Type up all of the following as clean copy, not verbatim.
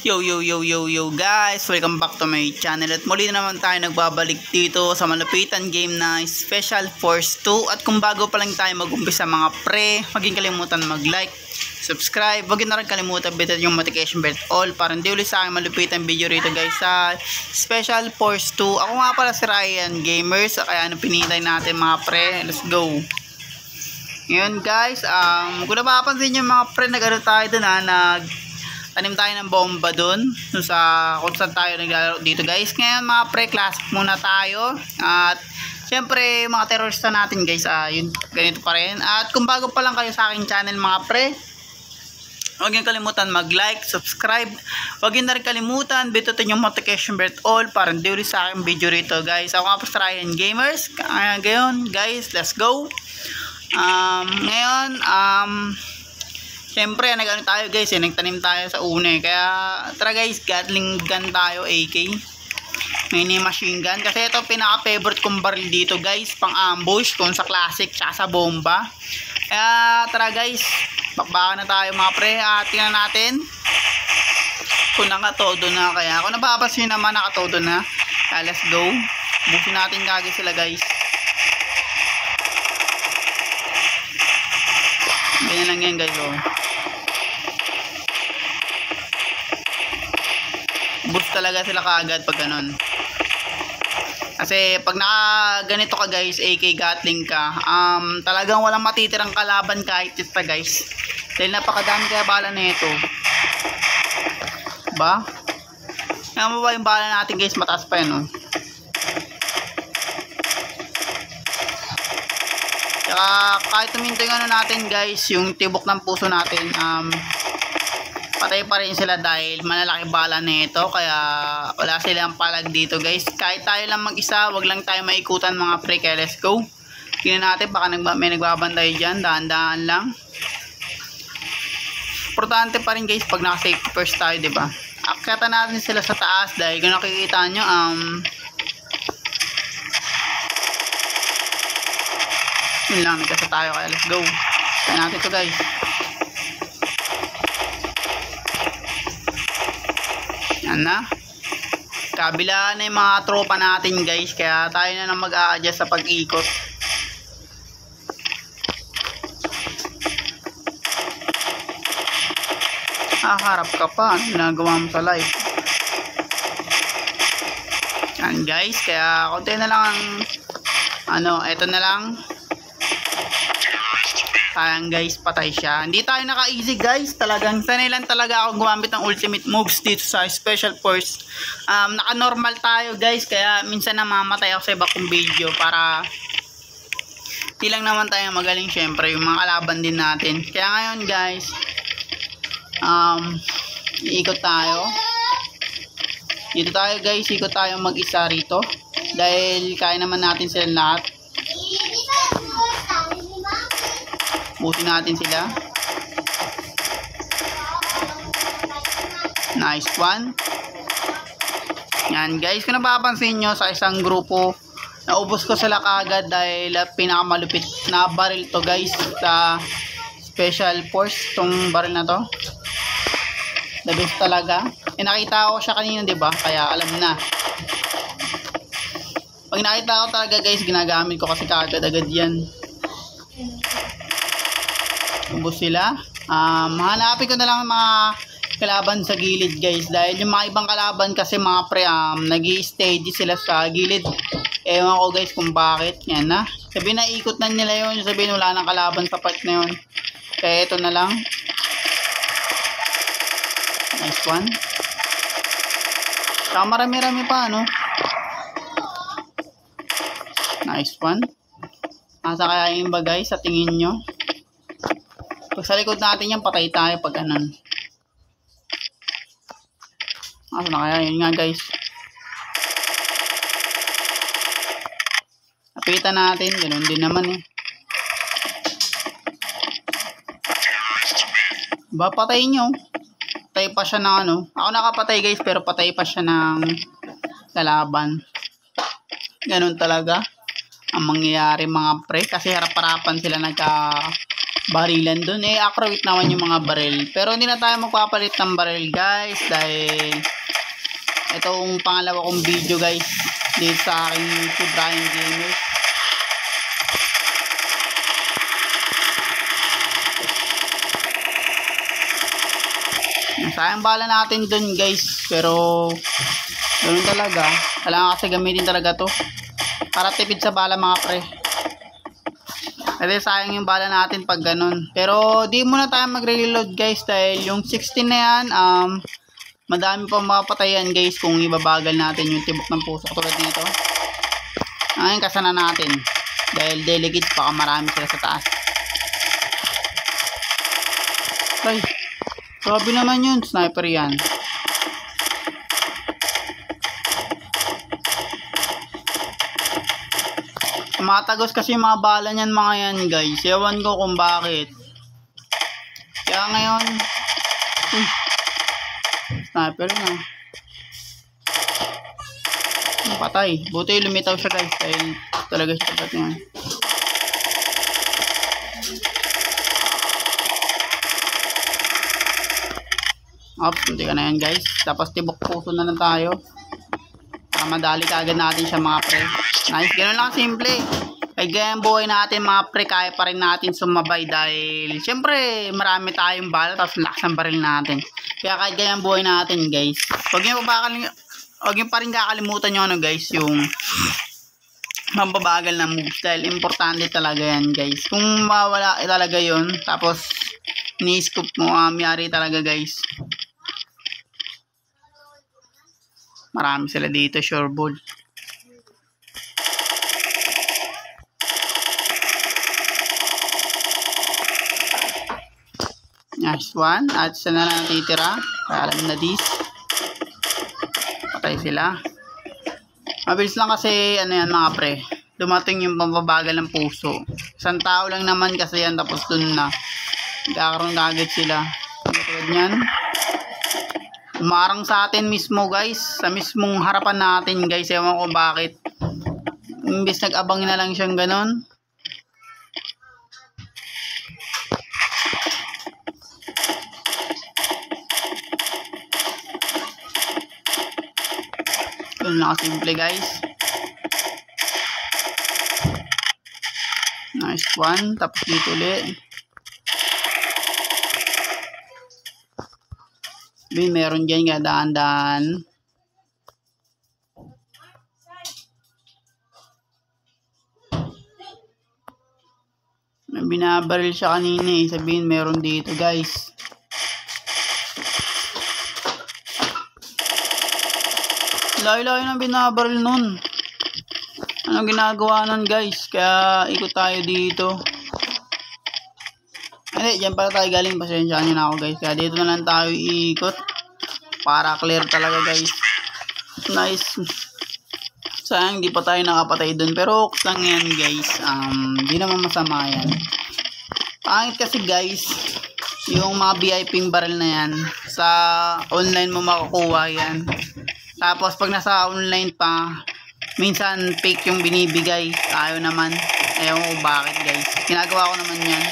Yo guys, welcome back to my channel at muli na naman tayo nagbabalik dito sa malupitan game na Special Force 2. At kung bago pa lang tayo mag-umpisa mga pre, maging kalimutan mag-like, subscribe, wag na rin kalimutan bitin yung notification bell all para hindi ulit sa aking malupitan video rito guys sa Special Force 2. Ako nga pala si Ryan Gamers, kaya ano pinitay natin mga pre, let's go. Ngayon guys, kung napapansin nyo mga pre, nag-ano tayo dun tanim tayo ng bomba dun sa kung saan tayo naglalaro dito guys. Ngayon mga pre, classic muna tayo. At syempre mga terorista natin guys, yun, ganito pa rin. At kung bago pa lang kayo sa aking channel mga pre, huwag nyo kalimutan mag-like, subscribe. Huwag nyo na rin kalimutan bitutin yung notification bell all para hindi ulit sa aking video rito guys. Ako nga po si Ryan Gamers. Ngayon guys, let's go. Ngayon syempre nag-ano tayo guys, nagtanim tayo sa una kaya tara guys, Gatling gun tayo, AK mini machine gun, kasi ito pinaka favorite kong baril dito guys, pang ambush kung sa classic tsaka sa bomba. Kaya tara guys, bakbaka na tayo mga pre. Tingnan natin kung nakatodo na. Kaya kung napapansin naman nakatodo na, kaya let's go, busin natin kagad sila guys. Ganyan lang yan guys, boost talaga sila kaagad pag ganun. Kasi pag ganito ka guys, AK Gatling ka, talagang walang matitirang kalaban kahit isa guys. Dahil napakadami kaya bala na ito. Ba? Kaya mo ba yung bala natin guys, mataas pa yan Tsaka kahit tuminto yung ano natin guys, yung tibok ng puso natin, patay pa rin sila dahil malalaki bala nito, kaya wala silang palag dito guys. Kahit tayo lang mag-isa, wag lang tayo maikutan mga pre, kaya let's go. Tingnan natin, baka may nagbabantay dyan, dahan-dahan lang. Importante pa rin guys pag naka-safety first tayo, diba? Akyatan natin sila sa taas dahil kung nakikita nyo, yun lang, nagkasa tayo, kaya let's go. Tingnan natin to guys. Yan na, kabila na yung mga tropa natin guys, kaya tayo na lang mag-a-adjust sa pag-ikot. Harap ka pa, ano ginagawa mo sa live? Yan guys, kaya konti na lang ang eto na lang. Sayang guys, patay siya. Hindi tayo naka-easy guys. Talagang sanay lang talaga ako gumamit ng ultimate moves dito sa Special Force. Naka-normal tayo guys, kaya minsan namamatay ako sa iba kong video para hindi lang naman tayo magaling syempre, yung mga kalaban din natin. Kaya ngayon guys, iikot tayo. Dito tayo guys, ikot tayo mag-isa rito. Dahil kaya naman natin sila lahat. Butin natin sila. Nice one. Yan guys, kung napapansin nyo sa isang grupo, naubos ko sila kagad dahil pinakamalupit na baril to guys sa Special Force, tong baril na to. The best talaga. Nakita ko siya kanina, diba? Kaya alam na. Pag nakita ko talaga guys, ginagamit ko kasi kagad-agad yan. Ubos sila. Hanapin ko na lang mga kalaban sa gilid guys, dahil yung mga ibang kalaban kasi mga pre, nag-i-steady sila sa gilid. Ewan ko guys kung bakit. Yan na, sabihin na ikot na nila yun, sabihin wala nang kalaban sa part na yun, kaya ito na lang. Nice one. Saka marami-rami pa nice one. Asa kaya yung ba guys sa tingin nyo? Pag sa likod natin yan, patay tayo pag ganun. Asa na kaya? Yun nga guys. Napitan natin. Ganun din naman Ba, patay nyo. Patay pa siya ng Ako nakapatay guys, pero patay pa siya ng kalaban. Ganun talaga ang mangyayari mga pre. Kasi harap-harapan sila barilan dun. Accurate naman yung mga baril. Pero hindi na tayo magpapalit ng baril guys. Dahil itong pangalawa kong video guys dito sa aking YouTube Ryan Gamers. Sayang bala natin dun guys. Pero ganun talaga. Kailangan kasi gamitin talaga to para tipid sa bala mga pre. Kasi sayang yung bala natin pag ganun. Pero di muna tayo magre-reload guys. Dahil yung 16 na yan madami pa mapatayan guys kung ibabagal natin yung tibok ng puso tulad nito. Ngayon kasana natin. Dahil delegates baka marami sila sa taas. Ay, grabe naman yun. Sniper yan. Matagos kasi yung mga bala niyan mga yan guys. Ewan ko kung bakit. Kaya ngayon sniper na. Patay. Buti lumitaw siya guys. Dahil talaga siya tapat niya. Oops, hindi ka na yan guys. Tapos tibok puso na lang tayo. Para madali kaagad natin siya mga pre. Nice, ganoon lang simple. Kaya ganyan buhay natin mga pre, kaya pa rin natin sumabay dahil syempre marami tayong bala tapos lakas ng baril natin. Kaya kahit ganyan buhay natin guys. Huwag nyo pa rin kakalimutan yung guys, yung mababagal na moves dahil importante talaga yan guys. Kung mawala talaga yun tapos ni-scoop mo, yari talaga guys. Marami sila dito, sure ball. Nice one. At isa na lang natitira. Kaya alam na this. Patay sila. Mabilis lang kasi ano yan mga pre. Dumating yung pambabagal ng puso. Isang tao lang naman kasi yan tapos dun na. Kakaroon kagad sila. Tulad yan. Umarang sa atin mismo guys. Sa mismong harapan natin guys. Ewan ko bakit. Imbis nag-abang na lang siyang ganon. Ganun lang simple guys. Nice one. Tapos dito ulit. Meron dyan nga daan-daan. May binabaril siya kanina eh. Sabihin meron dito guys. Layo-layo na binabaril nun. Anong ginagawa nun guys? Kaya ikot tayo dito. Hindi, dyan pala tayo galing. Pasensya nyo na ako guys. Kaya dito na lang tayo iikot. Para clear talaga guys. Nice. Sayang di pa tayo nakapatay dun. Pero okay lang yan guys. Di naman masama yan. Pangit kasi guys. Yung mga VIP barrel na yan. Sa online mo makukuha yan. Tapos pag nasa online pa. Minsan fake yung binibigay. Ayaw naman. Ayaw ko bakit guys. Ginagawa ko naman yan.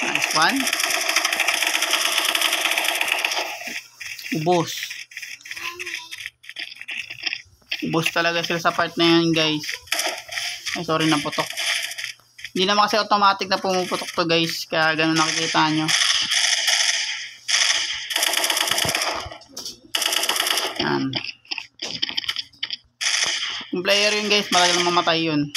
Nice one. Ubos. Ubos talaga sila sa part na yan guys. Ay sorry, naputok. Hindi naman kasi automatic na pumuputok to guys. Kaya ganun nakikita nyo. Yan. Yung player yun guys, matagal na mamatay yun.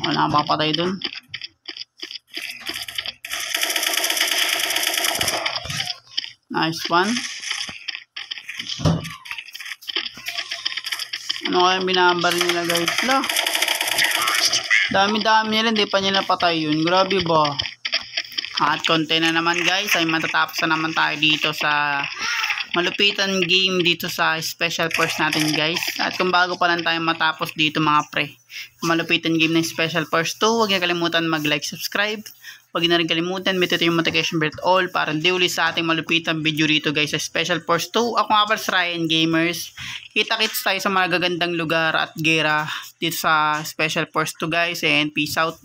Wala nang papatay dun. Nice one. Ano kaya binabaril nila guys? La, dami-dami nila, hindi pa nila patay yun. Grabe ba? At konti na naman guys, ay matatapos na naman tayo dito sa malupitan game dito sa Special Force natin guys. At kung bago pa lang tayo matapos dito mga pre, malupitan game ng Special Force 2, huwag niyo kalimutan mag-like, subscribe. Huwag niyo na rin kalimutan, bitutin yung notification bell all para hindi uli sa ating malupitan video dito guys sa Special Force 2. Ako nga pala si Ryan Gamers. Kita-kits tayo sa mga gagandang lugar at gera dito sa Special Force 2 guys, and peace out.